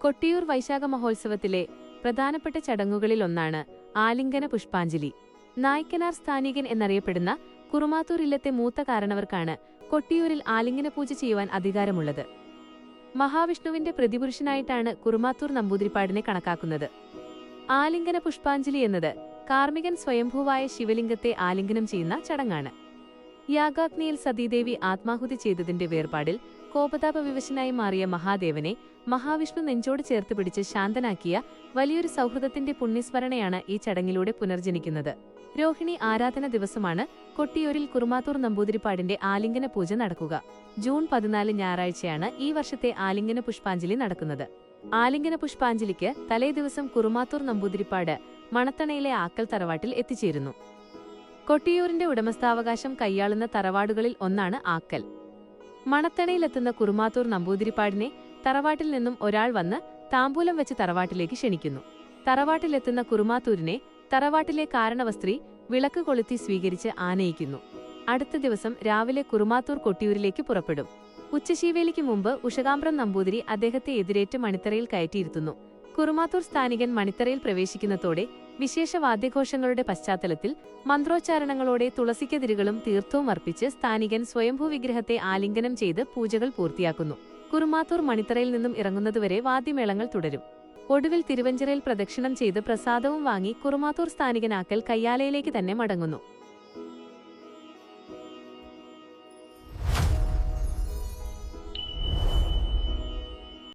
കൊട്ടിയൂർ വൈശാഖ മഹോത്സവത്തിലെ പ്രധാനപ്പെട്ട ചടങ്ങുകളിലൊന്നാണ് ആലിംഗന പുഷ്പാഞ്ജലി. നായ്ക്കനാർ സ്ഥാനികൻ എന്നറിയപ്പെടുന്ന കുറുമാത്തൂർ ഇല്ലത്തെ മൂത്ത കാരണവർക്കാണ് കൊട്ടിയൂരിൽ ആലിംഗന പൂജ ചെയ്യുവാൻ അധികാരമുള്ളത്. മഹാവിഷ്ണുവിന്റെ പ്രതിപുരുഷനായിട്ടാണ് കുറുമാത്തൂർ നമ്പൂതിരിപ്പാടിനെ കണക്കാക്കുന്നത്. ആലിംഗന പുഷ്പാഞ്ജലി എന്നത് കാർമികൻ സ്വയംഭൂവായ ശിവലിംഗത്തെ ആലിംഗനം ചെയ്യുന്ന ചടങ്ങാണ്. യാഗാഗ്നിയിൽ സതീദേവി ആത്മാഹുതി ചെയ്തതിന്റെ വേർപാടിൽ കോപതാപവിവശനായി മാറിയ മഹാദേവനെ മഹാവിഷ്ണു നെഞ്ചോട് ചേർത്ത് പിടിച്ച് ശാന്തനാക്കിയ വലിയൊരു സൗഹൃദത്തിന്റെ പുണ്യസ്മരണയാണ് ഈ ചടങ്ങിലൂടെ പുനർജനിക്കുന്നത്. രോഹിണി ആരാധന ദിവസമാണ് കൊട്ടിയൂരിൽ കുറുമാത്തൂർ നമ്പൂതിരിപ്പാടിന്റെ ആലിംഗന പൂജ നടക്കുക. ജൂൺ 14 ഞായറാഴ്ചയാണ് ഈ വർഷത്തെ ആലിംഗന പുഷ്പാഞ്ജലി നടക്കുന്നത്. ആലിംഗന പുഷ്പാഞ്ജലിക്ക് തലേദിവസം കുറുമാത്തൂർ നമ്പൂതിരിപ്പാട് മണത്തണയിലെ ആക്കൽ തറവാട്ടിൽ എത്തിച്ചേരുന്നു. കൊട്ടിയൂരിന്റെ ഉടമസ്ഥാവകാശം കൈയാളുന്ന തറവാടുകളിൽ ഒന്നാണ് ആക്കൽ. മണത്തണയിലെത്തുന്ന കുറുമാത്തൂർ നമ്പൂതിരിപ്പാടിനെ തറവാട്ടിൽ നിന്നും ഒരാൾ വന്ന് താമ്പൂലം വെച്ച് തറവാട്ടിലേക്ക് ക്ഷണിക്കുന്നു. തറവാട്ടിലെത്തുന്ന കുറുമാത്തൂരിനെ തറവാട്ടിലെ കാരണവസ്ത്രീ വിളക്ക് കൊളുത്തി സ്വീകരിച്ച് ആനയിക്കുന്നു. അടുത്ത ദിവസം രാവിലെ കുറുമാത്തൂർ കൊട്ടിയൂരിലേക്ക് പുറപ്പെടും. ഉച്ചശീവേലിക്ക് മുമ്പ് ഉഷകാമ്പ്രം നമ്പൂതിരി അദ്ദേഹത്തെ എതിരേറ്റ് മണിത്തറയിൽ കയറ്റിയിരുത്തുന്നു. കുറുമാത്തൂർ സ്ഥാനികൻ മണിത്തറയിൽ പ്രവേശിക്കുന്നതോടെ വിശേഷ വാദ്യഘോഷങ്ങളുടെ പശ്ചാത്തലത്തിൽ മന്ത്രോച്ചാരണങ്ങളോടെ തുളസിക്കതിരുകളും തീർത്ഥവും അർപ്പിച്ച് സ്ഥാനികൻ സ്വയംഭൂ വിഗ്രഹത്തെ ആലിംഗനം ചെയ്ത് പൂജകൾ പൂർത്തിയാക്കുന്നു. കുറുമാത്തൂർ മണിത്തറയിൽ നിന്നും ഇറങ്ങുന്നതുവരെ വാദ്യമേളങ്ങൾ തുടരും. ഒടുവിൽ തിരുവഞ്ചിറയിൽ പ്രദക്ഷിണം ചെയ്ത് പ്രസാദവും വാങ്ങി കുറുമാത്തൂർ സ്ഥാനികനാക്കൽ കയ്യാലയിലേക്ക് തന്നെ മടങ്ങുന്നു.